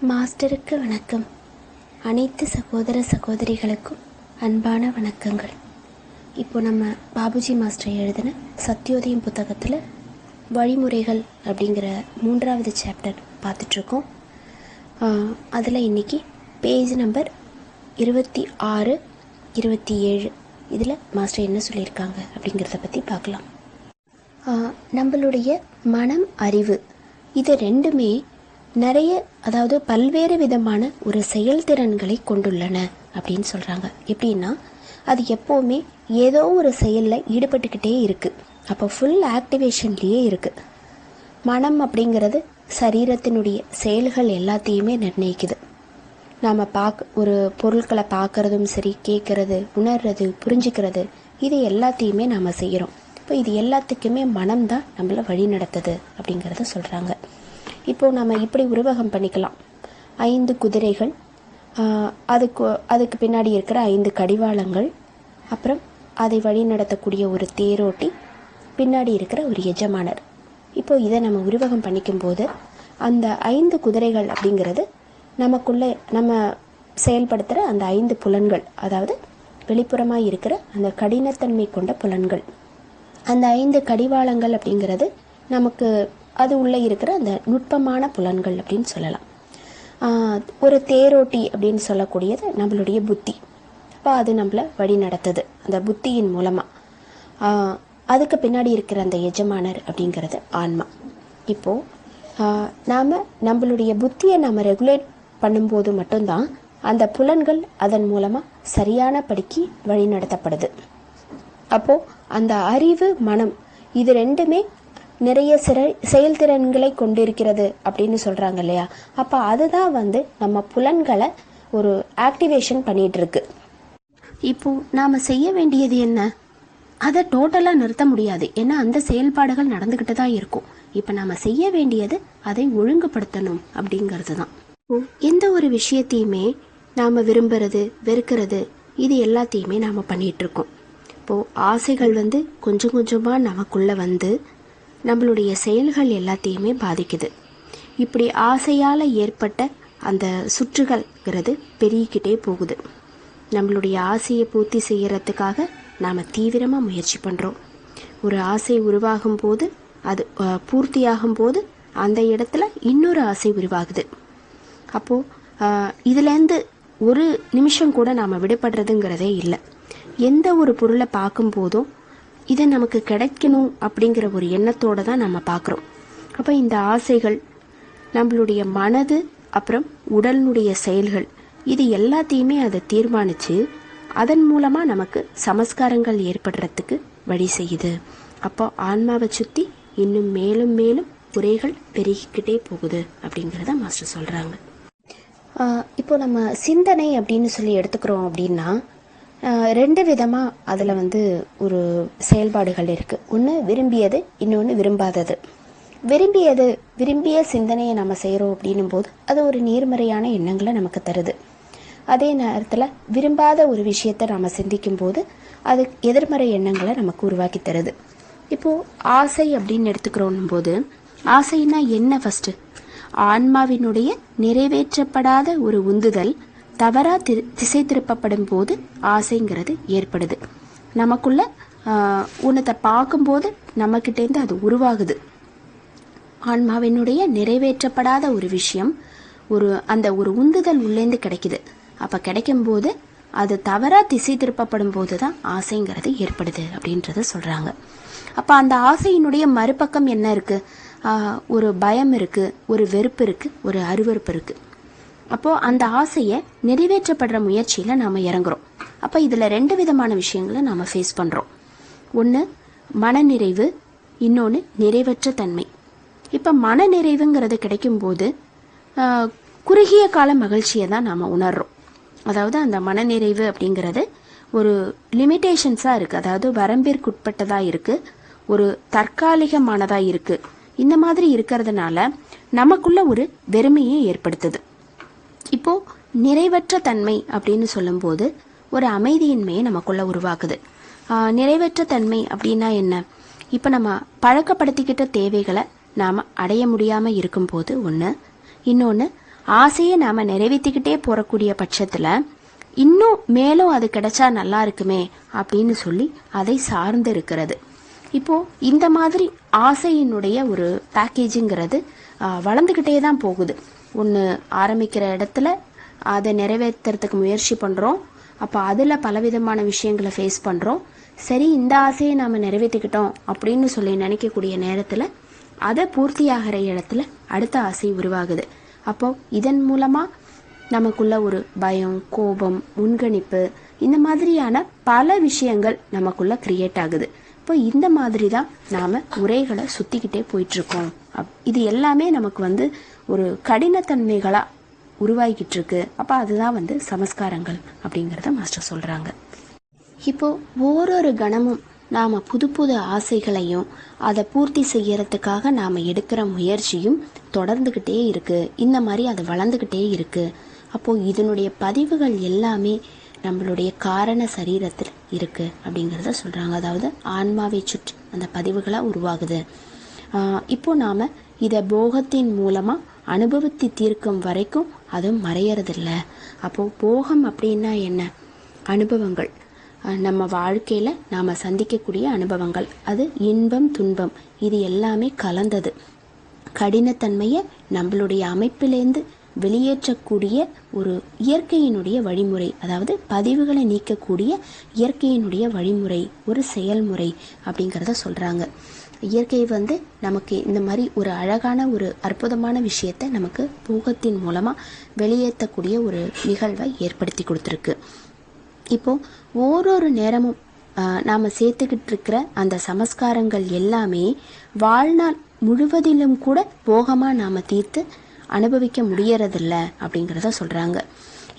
மாஸ்டருக்கு வணக்கம். அனைத்து சகோதர சகோதரிகளுக்கும் அன்பான வணக்கங்கள். இப்போ நம்ம பாபுஜி மாஸ்டர் எழுதின சத்யோதயம் புத்தகத்தில் வழிமுறைகள் அப்படிங்கிற 3வது சாப்டர் பார்த்துட்ருக்கோம். அதில் இன்றைக்கி பேஜ் நம்பர் 26, 27 இதில் மாஸ்டர் என்ன சொல்லியிருக்காங்க அப்படிங்கிறத பற்றி பார்க்கலாம். நம்மளுடைய மனம், அறிவு இது ரெண்டுமே நிறைய, அதாவது பல்வேறு விதமான ஒரு செயல்திறன்களை கொண்டுள்ளன அப்படின்னு சொல்கிறாங்க. எப்படின்னா அது எப்போவுமே ஏதோ ஒரு செயலில் ஈடுபட்டுக்கிட்டே இருக்குது. அப்போ ஃபுல் ஆக்டிவேஷன்லேயே இருக்குது. மனம் அப்படிங்கிறது சரீரத்தினுடைய செயல்கள் எல்லாத்தையுமே நிர்ணயிக்குது. நாம் ஒரு பொருட்களை பார்க்குறதும் சரி, கேட்குறது, உணர்றது, புரிஞ்சுக்கிறது, இது எல்லாத்தையுமே நாம் செய்கிறோம். இப்போ இது எல்லாத்துக்குமே மனம்தான் நம்மளை வழி நடத்துது அப்படிங்கிறத சொல்கிறாங்க. இப்போது நம்ம இப்படி உருவகம் பண்ணிக்கலாம். 5 குதிரைகள், அதுக்கு பின்னாடி இருக்கிற 5 கடிவாளங்கள், அப்புறம் அதை வழி நடத்தக்கூடிய ஒரு தேரோட்டி, பின்னாடி இருக்கிற ஒரு எஜமானர். இப்போது இதை நம்ம உருவகம் பண்ணிக்கும்போது அந்த 5 குதிரைகள் அப்படிங்கிறது நமக்குள்ளே நம்ம செயல்படுத்துகிற அந்த 5 புலன்கள், அதாவது வெளிப்புறமாக இருக்கிற அந்த கடினத்தன்மை கொண்ட புலன்கள். அந்த 5 கடிவாளங்கள் அப்படிங்கிறது நமக்கு அது உள்ளே இருக்கிற அந்த நுட்பமான புலன்கள் அப்படின்னு சொல்லலாம். ஒரு தேரோட்டி அப்படின்னு சொல்லக்கூடியது நம்மளுடைய புத்தி. அப்போ அது நம்மளை வழி நடத்துது அந்த புத்தியின் மூலமாக. அதுக்கு பின்னாடி இருக்கிற அந்த எஜமானர் அப்படிங்கிறது ஆன்மா. இப்போது நாம் நம்மளுடைய புத்தியை நம்ம ரெகுலேட் பண்ணும்போது மட்டும்தான் அந்த புலன்கள் அதன் மூலமாக சரியான படிக்கு வழி நடத்தப்படுது. அப்போது அந்த அறிவு, மனம் இது ரெண்டுமே நிறைய செயல்திறன்களை கொண்டிருக்கிறது அப்படின்னு சொல்கிறாங்க இல்லையா? அப்போ அதுதான் நம்ம புலன்களை ஒரு ஆக்டிவேஷன் பண்ணிகிட்ருக்கு. இப்போது நாம் செய்ய வேண்டியது என்ன? அதை டோட்டலாக நிறுத்த முடியாது, ஏன்னா அந்த செயல்பாடுகள் நடந்துக்கிட்டு தான் இருக்கும். இப்போ நாம் செய்ய வேண்டியது அதை ஒழுங்குபடுத்தணும் அப்படிங்கிறது தான். எந்த ஒரு விஷயத்தையுமே நாம் விரும்புறது, வெறுக்கிறது, இது எல்லாத்தையுமே நாம் பண்ணிகிட்ருக்கோம். இப்போது ஆசைகள் கொஞ்சம் கொஞ்சமாக நமக்குள்ளே நம்மளுடைய செயல்கள் எல்லாத்தையுமே பாதிக்குது. இப்படி ஆசையால் ஏற்பட்ட அந்த சுற்றுகள்ங்கிறது பெருகிக்கிட்டே போகுது. நம்மளுடைய ஆசையை பூர்த்தி செய்கிறதுக்காக நாம் தீவிரமாக முயற்சி பண்ணுறோம். ஒரு ஆசை உருவாகும் போது, அது பூர்த்தியாகும் போது அந்த இடத்துல இன்னொரு ஆசை உருவாகுது. அப்போது இதுலேருந்து ஒரு நிமிஷம் கூட நாம் விடுபடுறதுங்கிறதே இல்லை. எந்த ஒரு பொருளை பார்க்கும் போதும் இதை நமக்கு கிடைக்கணும் அப்படிங்கிற ஒரு எண்ணத்தோடு தான் நம்ம பார்க்குறோம். அப்போ இந்த ஆசைகள், நம்மளுடைய மனது, அப்புறம் உடலினுடைய செயல்கள், இது எல்லாத்தையுமே அதை தீர்மானித்து அதன் மூலமாக நமக்கு சமஸ்காரங்கள் ஏற்படுறதுக்கு வழி செய்யுது. அப்போ ஆன்மாவை சுற்றி இன்னும் மேலும் மேலும் குறைகள் பெருகிக்கிட்டே போகுது அப்படிங்கிறத மாஸ்டர் சொல்கிறாங்க. இப்போ நம்ம சிந்தனை அப்படின்னு சொல்லி எடுத்துக்கிறோம் அப்படின்னா 2 விதமாக அதில் ஒரு செயல்பாடுகள் இருக்குது. ஒன்று விரும்பியது, இன்னொன்று விரும்பாதது. விரும்பிய சிந்தனையை நம்ம செய்கிறோம் அப்படின்னும் போது அது ஒரு நேர்மறையான எண்ணங்களை நமக்கு தருது. அதே நேரத்தில் விரும்பாத ஒரு விஷயத்தை நாம் சிந்திக்கும் போது அது எதிர்மறை எண்ணங்களை நமக்கு உருவாக்கி தருது. இப்போது ஆசை அப்படின்னு எடுத்துக்கிறோம் போது, ஆசைன்னா என்ன? ஃபஸ்ட்டு ஆன்மாவினுடைய நிறைவேற்றப்படாத ஒரு உந்துதல் தவறா திசை திருப்பப்படும் போது ஆசைங்கிறது ஏற்படுது. நமக்குள்ள உன்னத்தை பார்க்கும்போது நம்மக்கிட்டேருந்து அது உருவாகுது. ஆன்மாவினுடைய நிறைவேற்றப்படாத ஒரு விஷயம், அந்த ஒரு உந்துதல் உள்ளேந்து கிடைக்குது. அப்போ கிடைக்கும்போது அது தவறா திசை திருப்பப்படும் போது தான் ஆசைங்கிறது ஏற்படுது அப்படின்றத சொல்கிறாங்க. அப்போ அந்த ஆசையினுடைய மறுபக்கம் என்ன இருக்குது? ஒரு பயம் இருக்குது, ஒரு வெறுப்பு இருக்குது, ஒரு அருவருப்பு இருக்குது. அப்போது அந்த ஆசையை நிறைவேற்றப்படுற முயற்சியில் நாம் இறங்குறோம். அப்போ இதில் 2 விதமான விஷயங்களை நாம் ஃபேஸ் பண்ணுறோம். ஒன்று மனநிறைவு, இன்னொன்று நிறைவற்ற தன்மை. இப்போ மனநிறைவுங்கிறது கிடைக்கும்போது குறுகிய கால மகிழ்ச்சியை தான் நாம் உணர்றோம். அதாவது அந்த மனநிறைவு அப்படிங்கிறது ஒரு லிமிட்டேஷன்ஸாக இருக்குது, அதாவது வரம்பிற்குட்பட்டதாக இருக்குது, ஒரு தற்காலிகமானதாக இருக்குது. இந்த மாதிரி இருக்கிறதுனால நமக்குள்ள ஒரு வெறுமையை ஏற்படுத்துது. இப்போது நிறைவற்ற தன்மை அப்படின்னு சொல்லும்போது ஒரு அமைதியின்மையை நமக்குள்ளே உருவாக்குது. நிறைவற்ற தன்மை அப்படின்னா என்ன? இப்போ நம்ம பழக்கப்படுத்திக்கிட்ட தேவைகளை நாம் அடைய முடியாமல் இருக்கும்போது ஒன்று, இன்னொன்று ஆசையை நாம் நிறைவேற்றிக்கிட்டே போகக்கூடிய பட்சத்தில் இன்னும் மேலும் அது கிடைச்சா நல்லா இருக்குமே அப்படின்னு சொல்லி அதை சார்ந்து இருக்கிறது. இப்போது இந்த மாதிரி ஆசையினுடைய ஒரு பேக்கேஜுங்கிறது வளர்ந்துக்கிட்டே தான் போகுது. ஒன்று ஆரம்பிக்கிற இடத்துல அதை நிறைவேற்றுறதுக்கு முயற்சி பண்ணுறோம். அப்போ அதில் பலவிதமான விஷயங்களை ஃபேஸ் பண்ணுறோம். சரி, இந்த ஆசையை நாம் நிறைவேற்றிக்கிட்டோம் அப்படின்னு சொல்லி நினைக்கக்கூடிய நேரத்தில் அதை பூர்த்தியாகிற இடத்துல அடுத்த ஆசை உருவாகுது. அப்போது இதன் மூலமாக நமக்குள்ள ஒரு பயம், கோபம், முன்கணிப்பு, இந்த மாதிரியான பல விஷயங்கள் நமக்குள்ள கிரியேட் ஆகுது. இப்போ இந்த மாதிரி தான் நாம் உரைகளை சுற்றிக்கிட்டே போயிட்டுருக்கோம். இது எல்லாமே நமக்கு ஒரு கடினத்தன்மைகளாக உருவாகிக்கிட்டு இருக்கு. அப்போ அதுதான் சமஸ்காரங்கள் அப்படிங்கிறத மாஸ்டர் சொல்கிறாங்க. இப்போது ஓரொரு கணமும் நாம் புது புது ஆசைகளையும் அதை பூர்த்தி செய்யறதுக்காக நாம் எடுக்கிற முயற்சியும் தொடர்ந்துக்கிட்டே இருக்குது. இந்த மாதிரி அது வளர்ந்துக்கிட்டே இருக்குது. அப்போது இதனுடைய பதிவுகள் எல்லாமே நம்மளுடைய காரண சரீரத்தில் இருக்குது அப்படிங்கிறத சொல்கிறாங்க. அதாவது ஆன்மாவை சுற்றி அந்த பதிவுகளாக உருவாகுது. இப்போ நாம் இதை போகத்தின் மூலமாக அனுபவித்து தீர்க்கும் வரைக்கும் அது மறையறதில்லை. அப்போது போகம் அப்படின்னா என்ன? அனுபவங்கள், நம்ம வாழ்க்கையில் நாம் சந்திக்கக்கூடிய அனுபவங்கள், அது இன்பம் துன்பம் இது எல்லாமே கலந்தது. கடினத்தன்மையை நம்மளுடைய அமைப்பிலேருந்து வெளியேற்றக்கூடிய ஒரு இயற்கையினுடைய வழிமுறை, அதாவது பதிவுகளை நீக்கக்கூடிய இயற்கையினுடைய வழிமுறை, ஒரு செயல்முறை அப்படிங்கிறத சொல்கிறாங்க. இயற்கை நமக்கு இந்த மாதிரி ஒரு அழகான ஒரு அற்புதமான விஷயத்தை நமக்கு போகத்தின் மூலமாக வெளியேற்றக்கூடிய ஒரு நிகழ்வை ஏற்படுத்தி கொடுத்துருக்கு. இப்போது ஓரொரு நேரமும் நாம் சேர்த்துக்கிட்டு இருக்கிற அந்த சமஸ்காரங்கள் எல்லாமே வாழ்நாள் முழுவதிலும் கூட போகமாக நாம் தீர்த்து அனுபவிக்க முடியறதில்ல அப்படிங்கிறத சொல்கிறாங்க.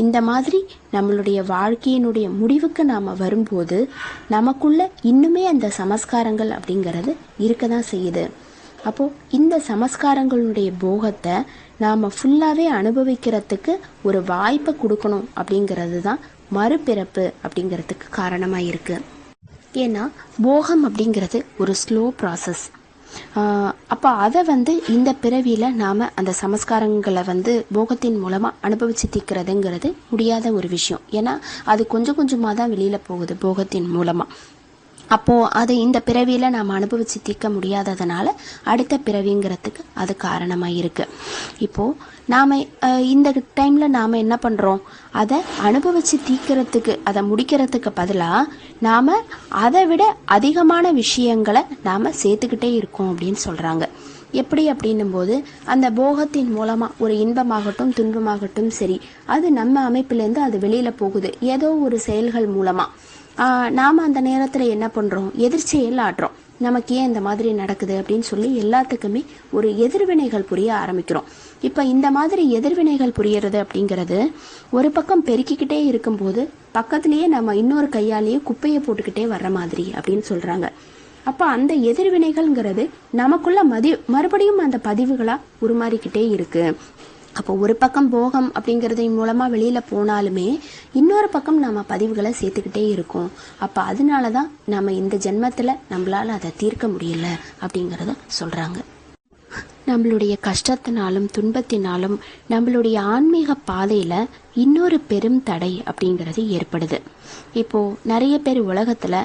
இந்த மாதிரி நம்மளுடைய வாழ்க்கையினுடைய முடிவுக்கு நாம் வரும்போது நமக்குள்ள இன்னுமே அந்த சமஸ்காரங்கள் அப்படிங்கிறது இருக்க தான் செய்யுது. அப்போது இந்த சமஸ்காரங்களுடைய போகத்தை நாம் ஃபுல்லாகவே அனுபவிக்கிறதுக்கு ஒரு வாய்ப்பை கொடுக்கணும் அப்படிங்கிறது தான் மறுபிறப்பு அப்படிங்கிறதுக்கு காரணமாக இருக்குது. ஏன்னா போகம் அப்படிங்கிறது ஒரு ஸ்லோ ப்ராசஸ். அப்போ அதை இந்த பிறவியில் நாம் அந்த சமஸ்காரங்களை போகத்தின் மூலமாக அனுபவித்து தீர்க்கிறதுங்கிறது முடியாத ஒரு விஷயம். ஏன்னா அது கொஞ்சம் கொஞ்சமாக தான் வெளியில் போகுது போகத்தின் மூலமாக. அப்போது அதை இந்த பிறவியில் நாம் அனுபவித்து தீர்க்க முடியாததுனால அடுத்த பிறவிங்கிறதுக்கு அது காரணமாக இருக்குது. இப்போது நாம் இந்த டைமில் நாம் என்ன பண்ணுறோம்? அதை அனுபவித்து தீர்க்கிறதுக்கு, அதை முடிக்கிறதுக்கு பதிலாக நாம் அதை விட அதிகமான விஷயங்களை நாம் சேர்த்துக்கிட்டே இருக்கோம் அப்படின்னு சொல்கிறாங்க. எப்படி அப்படின்னும் போது அந்த போகத்தின் மூலமாக ஒரு இன்பமாகட்டும் துன்பமாகட்டும் சரி, அது நம்ம அமைப்பிலேருந்து அது வெளியில் போகுது ஏதோ ஒரு செயல்கள் மூலமாக. நாம் அந்த நேரத்தில் என்ன பண்ணுறோம்? எதிர்ச்செயல் ஆடுறோம். நமக்கு ஏன் இந்த மாதிரி நடக்குது அப்படின்னு சொல்லி எல்லாத்துக்குமே ஒரு எதிர்வினைகள் புரிய ஆரம்பிக்கிறோம். இப்போ இந்த மாதிரி எதிர்வினைகள் புரியறது அப்படிங்கிறது ஒரு பக்கம் பெருக்கிக்கிட்டே இருக்கும்போது பக்கத்துலேயே நம்ம இன்னொரு கையாலேயே குப்பையை போட்டுக்கிட்டே வர்ற மாதிரி அப்படின்னு சொல்கிறாங்க. அப்போ அந்த எதிர்வினைகள்ங்கிறது நமக்குள்ள மறுபடியும் அந்த பதிவுகளாக உருமாறிக்கிட்டே இருக்குது. அப்போ ஒரு பக்கம் போகம் அப்படிங்கிறது மூலமாக வெளியில் போனாலுமே இன்னொரு பக்கம் நம்ம பதிவுகளை சேர்த்துக்கிட்டே இருக்கோம். அப்போ அதனால தான் நம்ம இந்த ஜென்மத்தில் நம்மளால் அதை தீர்க்க முடியல அப்படிங்கிறத சொல்கிறாங்க. நம்மளுடைய கஷ்டத்தினாலும் துன்பத்தினாலும் நம்மளுடைய ஆன்மீக பாதையில் இன்னொரு பெரும் தடை அப்படிங்கிறது ஏற்படுது. இப்போது நிறைய பேர் உலகத்தில்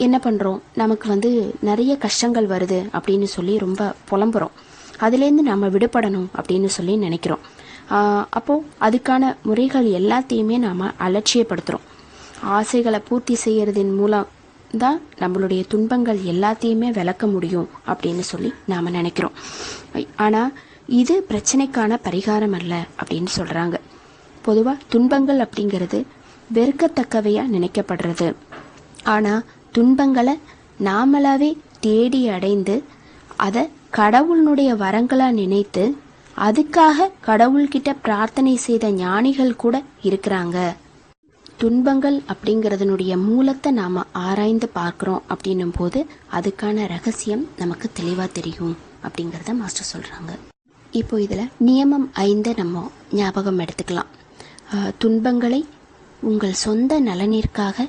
என்ன பண்ணுறோம்? நமக்கு நிறைய கஷ்டங்கள் வருது அப்படின்னு சொல்லி ரொம்ப புலம்புறோம். அதுலேருந்து நம்ம விடுபடணும் அப்படின்னு சொல்லி நினைக்கிறோம். அப்போது அதுக்கான முறைகள் எல்லாத்தையுமே நாம் அலட்சியப்படுத்துகிறோம். ஆசைகளை பூர்த்தி செய்கிறதின் மூலம் தான் நம்மளுடைய துன்பங்கள் எல்லாத்தையுமே விளக்க முடியும் அப்படின்னு சொல்லி நாம் நினைக்கிறோம். ஆனால் இது பிரச்சனைக்கான பரிகாரம் அல்ல அப்படின்னு சொல்கிறாங்க. பொதுவாக துன்பங்கள் அப்படிங்கிறது வெறுக்கத்தக்கவையாக நினைக்கப்படுறது. ஆனால் துன்பங்களை நாமளாவே தேடி அடைந்து அதை கடவுளுடைய வரங்களாக நினைத்து அதுக்காக கடவுள்கிட்ட பிரார்த்தனை செய்த ஞானிகள் கூட இருக்கிறாங்க. துன்பங்கள் அப்படிங்கிறதுனுடைய மூலத்தை நாம் ஆராய்ந்து பார்க்குறோம் அப்படின்னும் போது அதுக்கான ரகசியம் நமக்கு தெளிவாக தெரியும் அப்படிங்கிறத மாஸ்டர் சொல்கிறாங்க. இப்போ இதில் நியமம் 5 நம்ம ஞாபகம் எடுத்துக்கலாம். துன்பங்களை உங்கள் சொந்த நலனிற்காக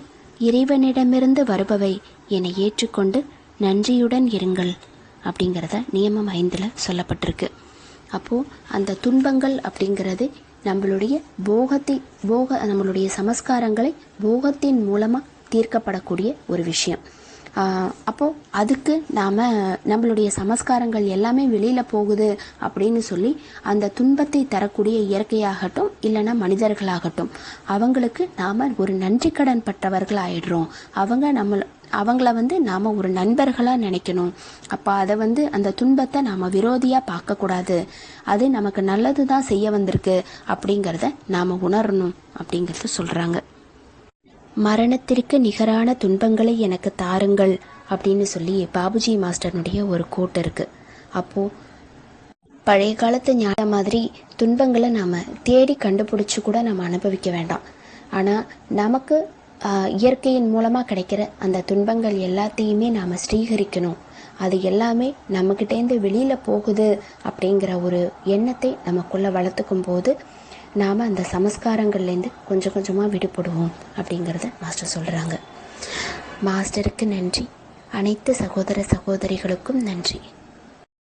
இறைவனிடமிருந்து வருபவை என ஏற்றுக்கொண்டு நன்றியுடன் இருங்கள் அப்படிங்கிறத நியமம் 5 சொல்லப்பட்டிருக்கு. அப்போது அந்த துன்பங்கள் அப்படிங்கிறது நம்மளுடைய நம்மளுடைய சமஸ்காரங்களை போகத்தின் மூலமாக தீர்க்கப்படக்கூடிய ஒரு விஷயம். அப்போது அதுக்கு நாம் நம்மளுடைய சமஸ்காரங்கள் எல்லாமே வெளியில் போகுது அப்படின்னு சொல்லி அந்த துன்பத்தை தரக்கூடிய இயற்கையாகட்டும் இல்லைன்னா மனிதர்களாகட்டும் அவங்களுக்கு நாம் ஒரு நன்றி கடன் பட்டவர்கள் ஆயிடுறோம். அவங்கள நாம் ஒரு நண்பர்களாக நினைக்கணும். அப்போ அதை அந்த துன்பத்தை நாம் விரோதியாக பார்க்கக்கூடாது. அது நமக்கு நல்லது தான் செய்ய வந்திருக்கு அப்படிங்கிறத நாம் உணரணும் அப்படிங்கிறத சொல்கிறாங்க. மரணத்திற்கு நிகரான துன்பங்களை எனக்கு தாருங்கள் அப்படின்னு சொல்லி பாபுஜி மாஸ்டர்னுடைய ஒரு கோட் இருக்குது. அப்போது பழைய காலத்து ஞான மாதிரி துன்பங்களை நாம் தேடி கண்டுபிடிச்சி கூட நம்ம அனுபவிக்க வேண்டாம். ஆனால் நமக்கு இயற்கையின் மூலமாக கிடைக்கிற அந்த துன்பங்கள் எல்லாத்தையுமே நாம் ஸ்வீகரிக்கணும். அது எல்லாமே நம்மக்கிட்டேருந்து வெளியில் போகுது அப்படிங்கிற ஒரு எண்ணத்தை நமக்குள்ளே வளர்த்துக்கும் போது நாம் அந்த சமஸ்காரங்கள்லேருந்து கொஞ்சம் கொஞ்சமாக விடுபடுவோம் அப்படிங்கிறத மாஸ்டர் சொல்கிறாங்க. மாஸ்டருக்கு நன்றி. அனைத்து சகோதர சகோதரிகளுக்கும் நன்றி.